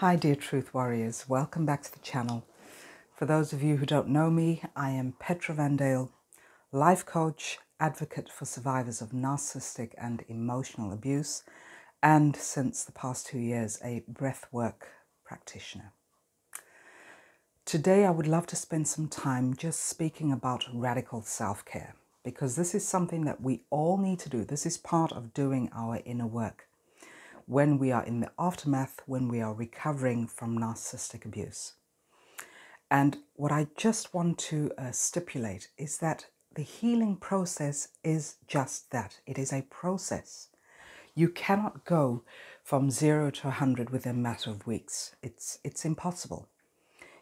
Hi dear Truth Warriors, welcome back to the channel. For those of you who don't know me, I am Petra Van Dale, life coach, advocate for survivors of narcissistic and emotional abuse, and since the past 2 years, a breathwork practitioner. Today I would love to spend some time just speaking about radical self-care, because this is something that we all need to do. This is part of doing our inner work when we are in the aftermath, when we are recovering from narcissistic abuse. And what I just want to stipulate is that the healing process is just that. It is a process. You cannot go from 0 to 100 within a matter of weeks. It's impossible.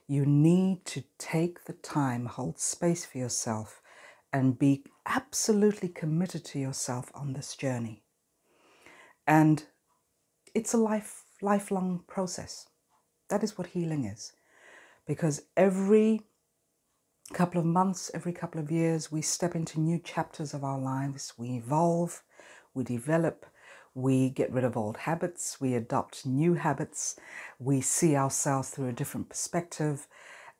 You need to take the time, hold space for yourself, and be absolutely committed to yourself on this journey. And it's a lifelong process. That is what healing is. Because every couple of months, every couple of years, we step into new chapters of our lives. We evolve, we develop, we get rid of old habits, we adopt new habits, we see ourselves through a different perspective.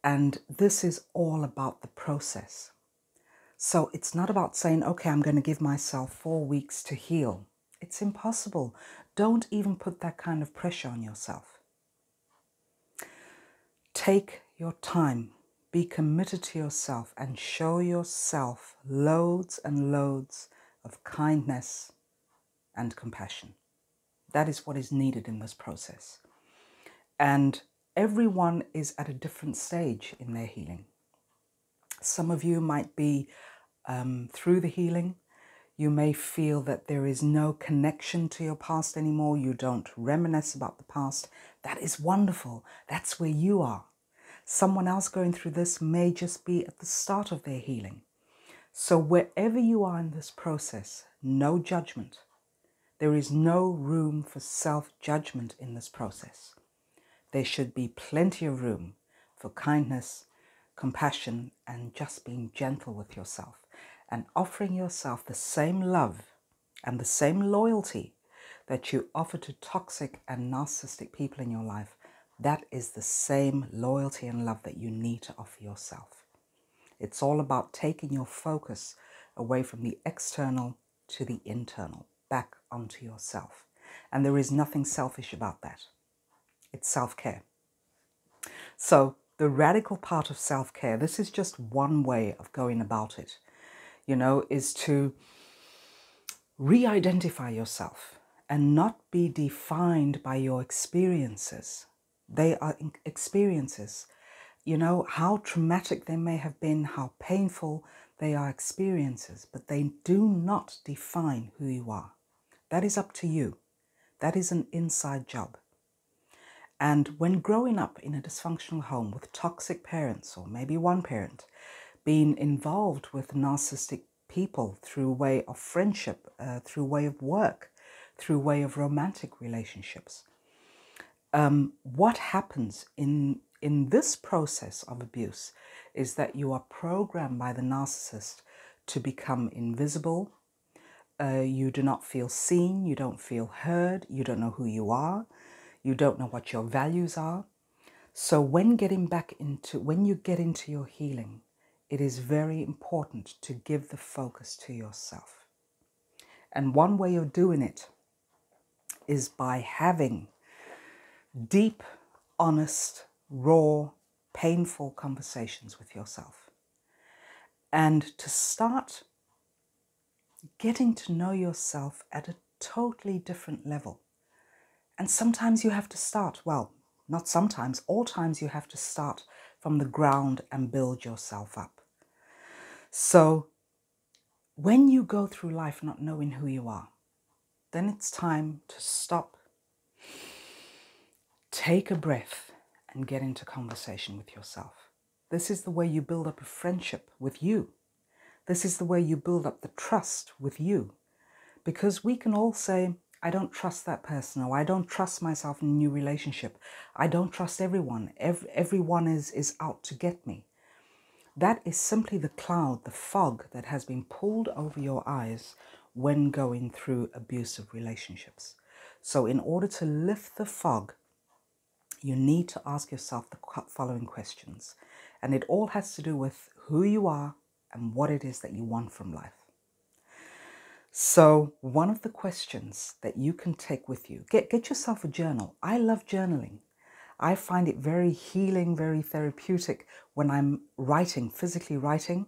And this is all about the process. So it's not about saying, okay, I'm going to give myself 4 weeks to heal. It's impossible. Don't even put that kind of pressure on yourself. Take your time, be committed to yourself, and show yourself loads and loads of kindness and compassion. That is what is needed in this process. And everyone is at a different stage in their healing. Some of you might be through the healing. You may feel that there is no connection to your past anymore. You don't reminisce about the past. That is wonderful. That's where you are. Someone else going through this may just be at the start of their healing. So wherever you are in this process, no judgment. There is no room for self-judgment in this process. There should be plenty of room for kindness, compassion, and just being gentle with yourself and offering yourself the same love and the same loyalty that you offer to toxic and narcissistic people in your life. That is the same loyalty and love that you need to offer yourself. It's all about taking your focus away from the external to the internal, back onto yourself. And there is nothing selfish about that. It's self-care. So the radical part of self-care, this is just one way of going about it, is to re-identify yourself and not be defined by your experiences. They are experiences. How traumatic they may have been, how painful, they are experiences, but they do not define who you are. That is up to you. That is an inside job. And when growing up in a dysfunctional home with toxic parents, or maybe one parent, being involved with narcissistic people through way of friendship, through way of work, through way of romantic relationships, what happens in this process of abuse is that you are programmed by the narcissist to become invisible. You do not feel seen, you don't feel heard, you don't know who you are, you don't know what your values are. So when you get into your healing, it is very important to give the focus to yourself. And one way of doing it is by having deep, honest, raw, painful conversations with yourself. And to start getting to know yourself at a totally different level. And sometimes you have to start, well, not sometimes, all times you have to start from the ground and build yourself up. So when you go through life not knowing who you are, then it's time to stop, take a breath, and get into conversation with yourself. This is the way you build up a friendship with you. This is the way you build up the trust with you. Because we can all say, I don't trust that person, or I don't trust myself in a new relationship. I don't trust everyone. Everyone is out to get me. That is simply the cloud, the fog that has been pulled over your eyes when going through abusive relationships. So in order to lift the fog, you need to ask yourself the following questions. And it all has to do with who you are and what it is that you want from life. So one of the questions that you can take with you, get yourself a journal. I love journaling. I find it very healing, very therapeutic when I'm writing, physically writing.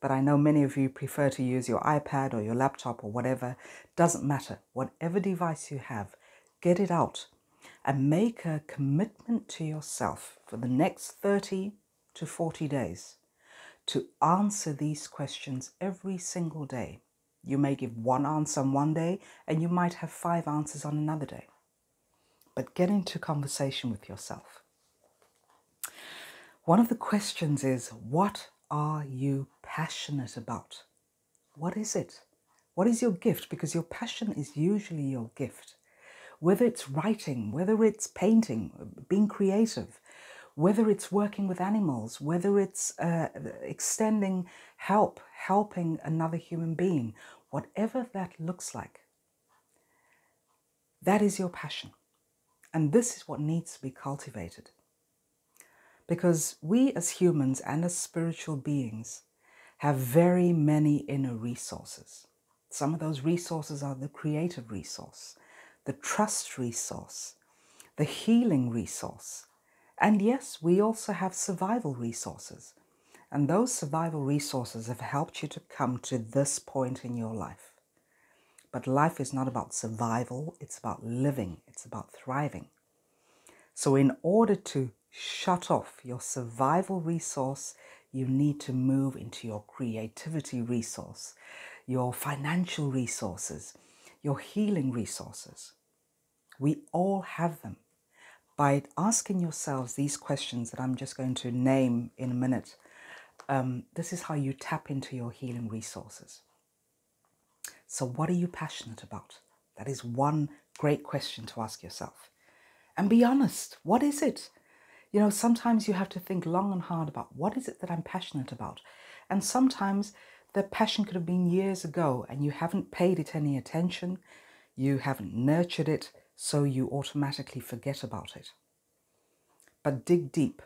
But I know many of you prefer to use your iPad or your laptop or whatever. Doesn't matter. Whatever device you have, get it out and make a commitment to yourself for the next 30 to 40 days to answer these questions every single day. You may give one answer on one day and you might have 5 answers on another day. But get into conversation with yourself. One of the questions is, what are you passionate about? What is it? What is your gift? Because your passion is usually your gift. Whether it's writing, whether it's painting, being creative, whether it's working with animals, whether it's extending helping another human being, whatever that looks like, that is your passion. And this is what needs to be cultivated. Because we as humans and as spiritual beings have very many inner resources. Some of those resources are the creative resource, the trust resource, the healing resource. And yes, we also have survival resources. And those survival resources have helped you to come to this point in your life. But life is not about survival, it's about living, it's about thriving. So in order to shut off your survival resource, you need to move into your creativity resource, your financial resources, your healing resources. We all have them. By asking yourselves these questions that I'm just going to name in a minute, this is how you tap into your healing resources. So what are you passionate about? That is one great question to ask yourself. And be honest, what is it? You know, sometimes you have to think long and hard about what is it that I'm passionate about. And sometimes the passion could have been years ago and you haven't paid it any attention, you haven't nurtured it, so you automatically forget about it. But dig deep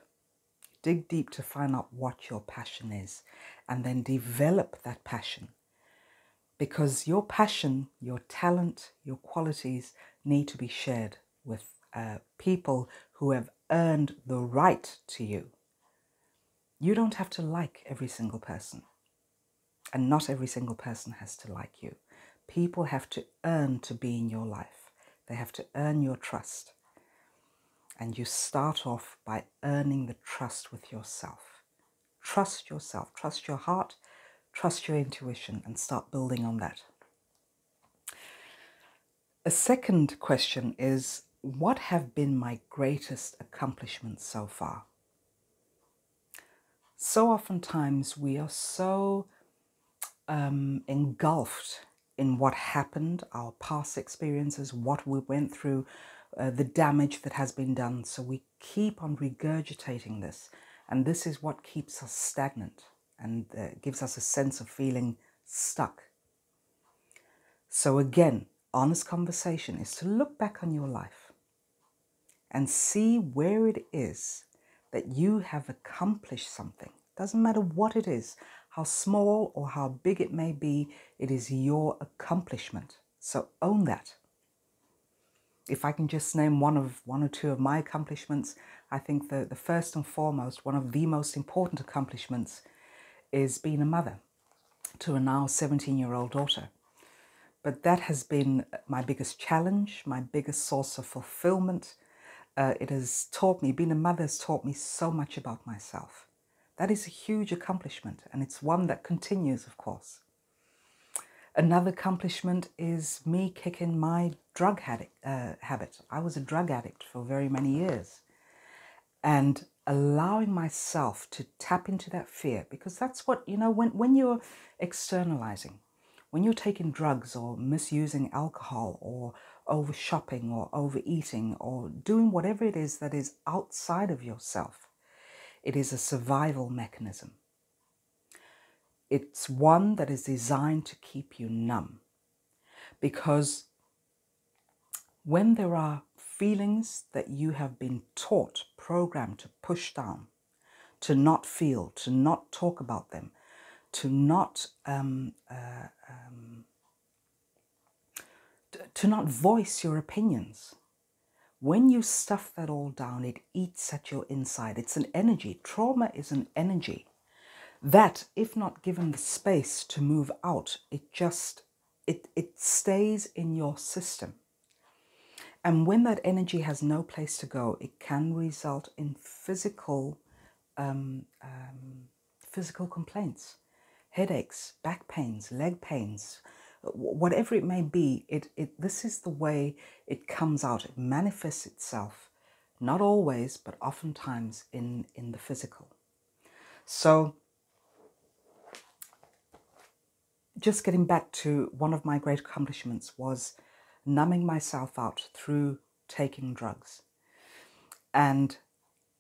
to find out what your passion is and then develop that passion. Because your passion, your talent, your qualities need to be shared with people who have earned the right to you. You don't have to like every single person. And not every single person has to like you. People have to earn to be in your life. They have to earn your trust. And you start off by earning the trust with yourself. Trust yourself, trust your heart, trust your intuition, and start building on that. A second question is, what have been my greatest accomplishments so far? So oftentimes we are so engulfed in what happened, our past experiences, what we went through, the damage that has been done. So we keep on regurgitating this. And this is what keeps us stagnant and gives us a sense of feeling stuck. So again, honest conversation is to look back on your life and see where it is that you have accomplished something. Doesn't matter what it is, how small or how big it may be, it is your accomplishment. So own that. If I can just name one or two of my accomplishments, I think the first and foremost, one of the most important accomplishments is being a mother to a now 17-year-old daughter. But that has been my biggest challenge, my biggest source of fulfillment. It has taught me, being a mother has taught me so much about myself. That is a huge accomplishment, and it's one that continues, of course. Another accomplishment is me kicking my drug habit. I was a drug addict for very many years. And allowing myself to tap into that fear, because that's what, you know, when you're externalizing, when you're taking drugs or misusing alcohol or over shopping or overeating or doing whatever it is that is outside of yourself, it is a survival mechanism. It's one that is designed to keep you numb. Because when there are feelings that you have been taught, programmed to push down, to not feel, to not talk about them, to not to not voice your opinions. When you stuff that all down, it eats at your inside. It's an energy. Trauma is an energy that, if not given the space to move out, it stays in your system. And when that energy has no place to go, it can result in physical complaints, headaches, back pains, leg pains, whatever it may be. This is the way it comes out. It manifests itself, not always, but oftentimes in the physical. So just getting back to one of my great accomplishments was numbing myself out through taking drugs. And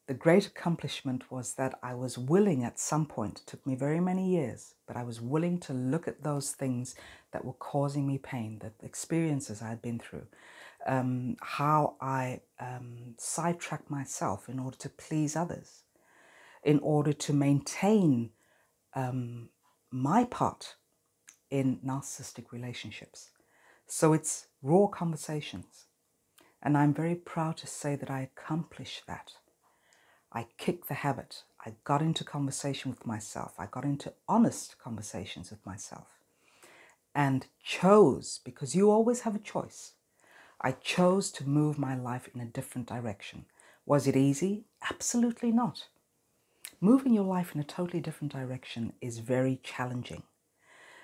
the great accomplishment was that I was willing at some point, it took me very many years, but I was willing to look at those things that were causing me pain, the experiences I had been through, how I sidetracked myself in order to please others, in order to maintain my part in narcissistic relationships. So it's raw conversations. And I'm very proud to say that I accomplished that. I kicked the habit. I got into conversation with myself. I got into honest conversations with myself and chose, because you always have a choice, I chose to move my life in a different direction. Was it easy? Absolutely not. Moving your life in a totally different direction is very challenging,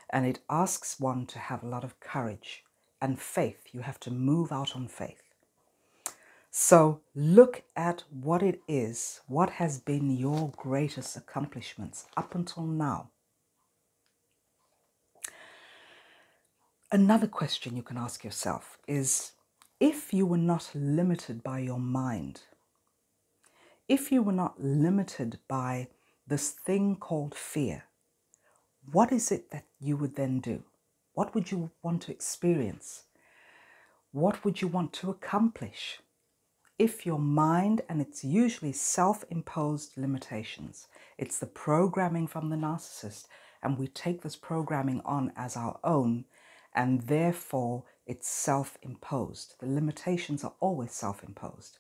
and it asks one to have a lot of courage and faith. You have to move out on faith. So look at what it is, what has been your greatest accomplishments up until now. Another question you can ask yourself is, if you were not limited by your mind, if you were not limited by this thing called fear, what is it that you would then do? What would you want to experience? What would you want to accomplish? If your mind, and it's usually self-imposed limitations, it's the programming from the narcissist, and we take this programming on as our own, and therefore it's self-imposed. The limitations are always self-imposed.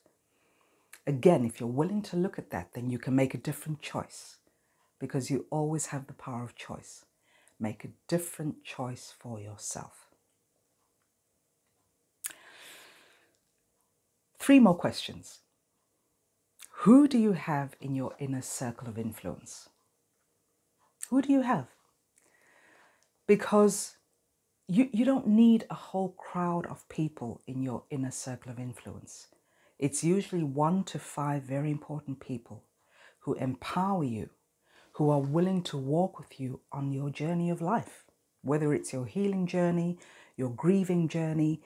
Again, if you're willing to look at that, then you can make a different choice, because you always have the power of choice. Make a different choice for yourself. 3 more questions. Who do you have in your inner circle of influence? Who do you have? Because you don't need a whole crowd of people in your inner circle of influence. It's usually 1 to 5 very important people who empower you, who are willing to walk with you on your journey of life, whether it's your healing journey, your grieving journey,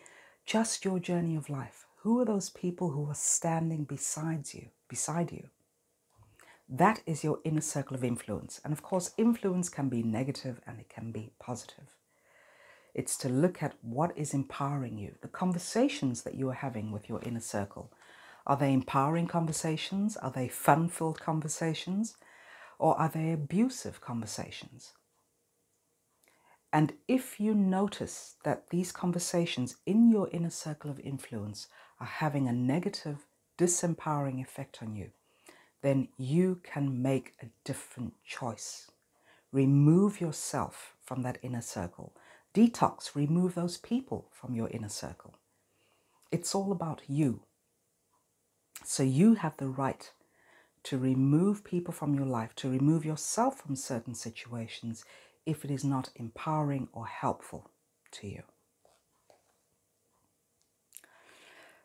just your journey of life. Who are those people who are standing beside you? That is your inner circle of influence. And of course, influence can be negative and it can be positive. It's to look at what is empowering you. The conversations that you are having with your inner circle. Are they empowering conversations? Are they fun-filled conversations? Or are they abusive conversations? And if you notice that these conversations in your inner circle of influence are having a negative, disempowering effect on you, then you can make a different choice. Remove yourself from that inner circle. Detox, remove those people from your inner circle. It's all about you. So you have the right to remove people from your life, to remove yourself from certain situations if it is not empowering or helpful to you.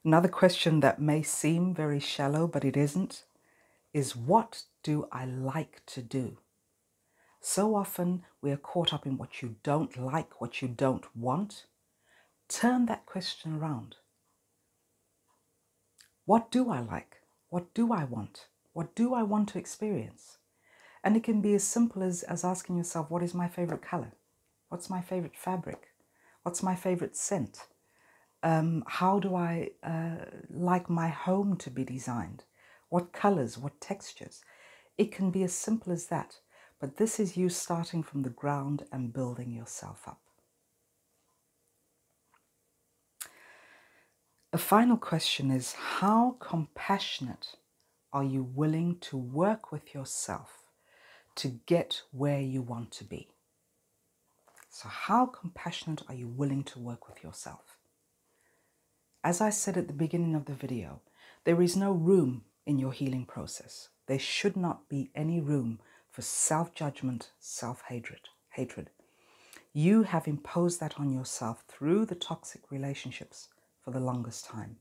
Another question that may seem very shallow, but it isn't, is what do I like to do? So often we are caught up in what you don't like, what you don't want. Turn that question around. What do I like? What do I want? What do I want to experience? And it can be as simple as asking yourself, what is my favorite color? What's my favorite fabric? What's my favorite scent? How do I like my home to be designed? What colors, what textures? It can be as simple as that. But this is you starting from the ground and building yourself up. A final question is, how compassionate are you willing to work with yourself to get where you want to be? So how compassionate are you willing to work with yourself? As I said at the beginning of the video, there is no room in your healing process. There should not be any room for self-judgment, self-hatred. You have imposed that on yourself through the toxic relationships for the longest time.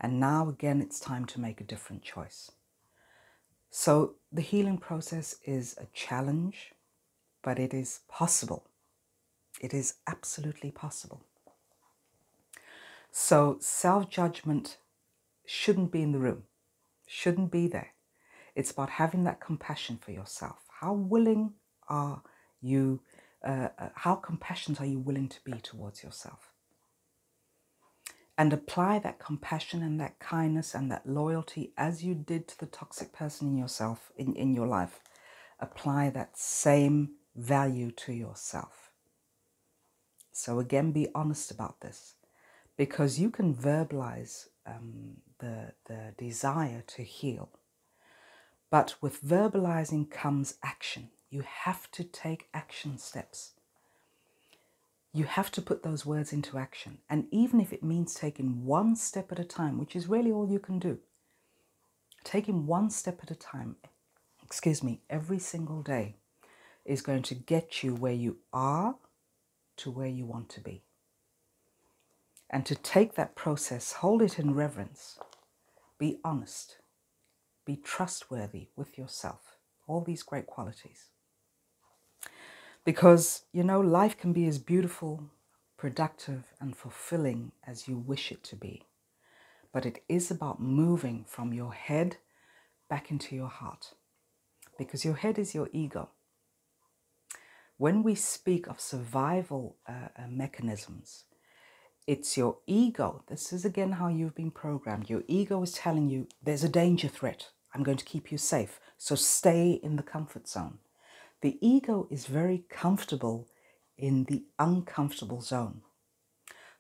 And now again, it's time to make a different choice. So the healing process is a challenge, but it is possible. It is absolutely possible. So self-judgment shouldn't be in the room, shouldn't be there. It's about having that compassion for yourself. How willing are you, how compassionate are you willing to be towards yourself? And apply that compassion and that kindness and that loyalty as you did to the toxic person in yourself, in your life. Apply that same value to yourself. So again, be honest about this, because you can verbalize the desire to heal. But with verbalizing comes action. You have to take action steps. You have to put those words into action. And even if it means taking one step at a time, which is really all you can do, taking one step at a time, every single day is going to get you where you are to where you want to be. And to take that process, hold it in reverence, be honest, be trustworthy with yourself, all these great qualities. Because, you know, life can be as beautiful, productive and fulfilling as you wish it to be. But it is about moving from your head back into your heart. Because your head is your ego. When we speak of survival mechanisms, it's your ego. This is again how you've been programmed. Your ego is telling you there's a danger threat. I'm going to keep you safe. So stay in the comfort zone. The ego is very comfortable in the uncomfortable zone.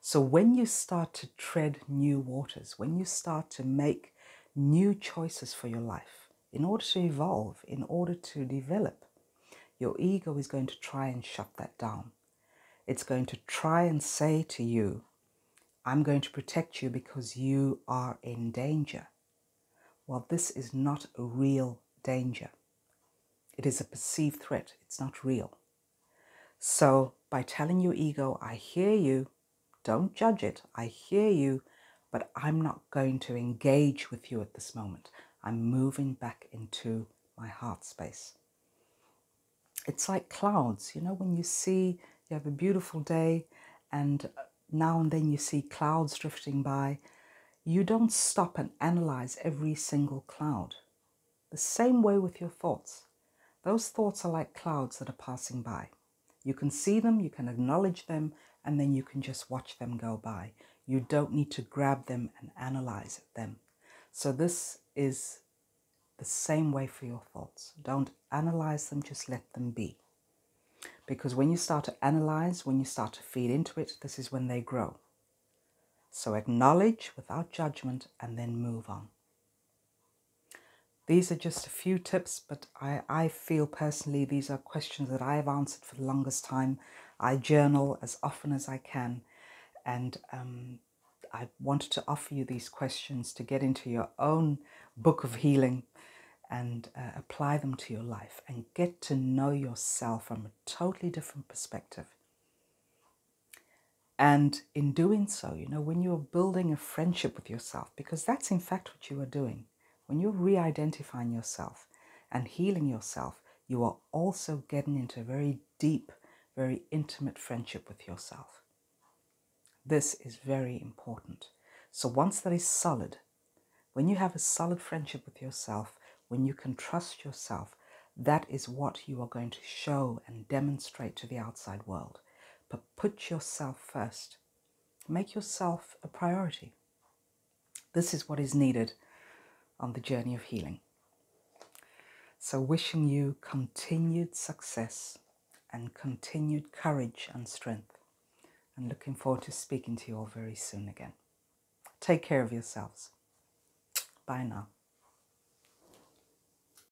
So when you start to tread new waters, when you start to make new choices for your life, in order to evolve, in order to develop, your ego is going to try and shut that down. It's going to try and say to you, I'm going to protect you because you are in danger. Well, this is not a real danger. It is a perceived threat. It's not real. So by telling your ego, I hear you, don't judge it, I hear you, but I'm not going to engage with you at this moment. I'm moving back into my heart space. It's like clouds, you know, when you have a beautiful day and now and then you see clouds drifting by, you don't stop and analyze every single cloud. The same way with your thoughts. Those thoughts are like clouds that are passing by. You can see them, you can acknowledge them, and then you can just watch them go by. You don't need to grab them and analyze them. So this is the same way for your thoughts. Don't analyze them, just let them be. Because when you start to analyze, when you start to feed into it, this is when they grow. So acknowledge without judgment and then move on. These are just a few tips, but I feel personally these are questions that I have answered for the longest time. I journal as often as I can, and I wanted to offer you these questions to get into your own book of healing and apply them to your life and get to know yourself from a totally different perspective. And in doing so, you know, when you're building a friendship with yourself, because that's in fact what you are doing, when you're re-identifying yourself and healing yourself, you are also getting into a very deep, very intimate friendship with yourself. This is very important. So once that is solid, when you have a solid friendship with yourself, when you can trust yourself, that is what you are going to show and demonstrate to the outside world. But put yourself first. Make yourself a priority. This is what is needed on the journey of healing. So wishing you continued success and continued courage and strength. And looking forward to speaking to you all very soon again. Take care of yourselves. Bye now.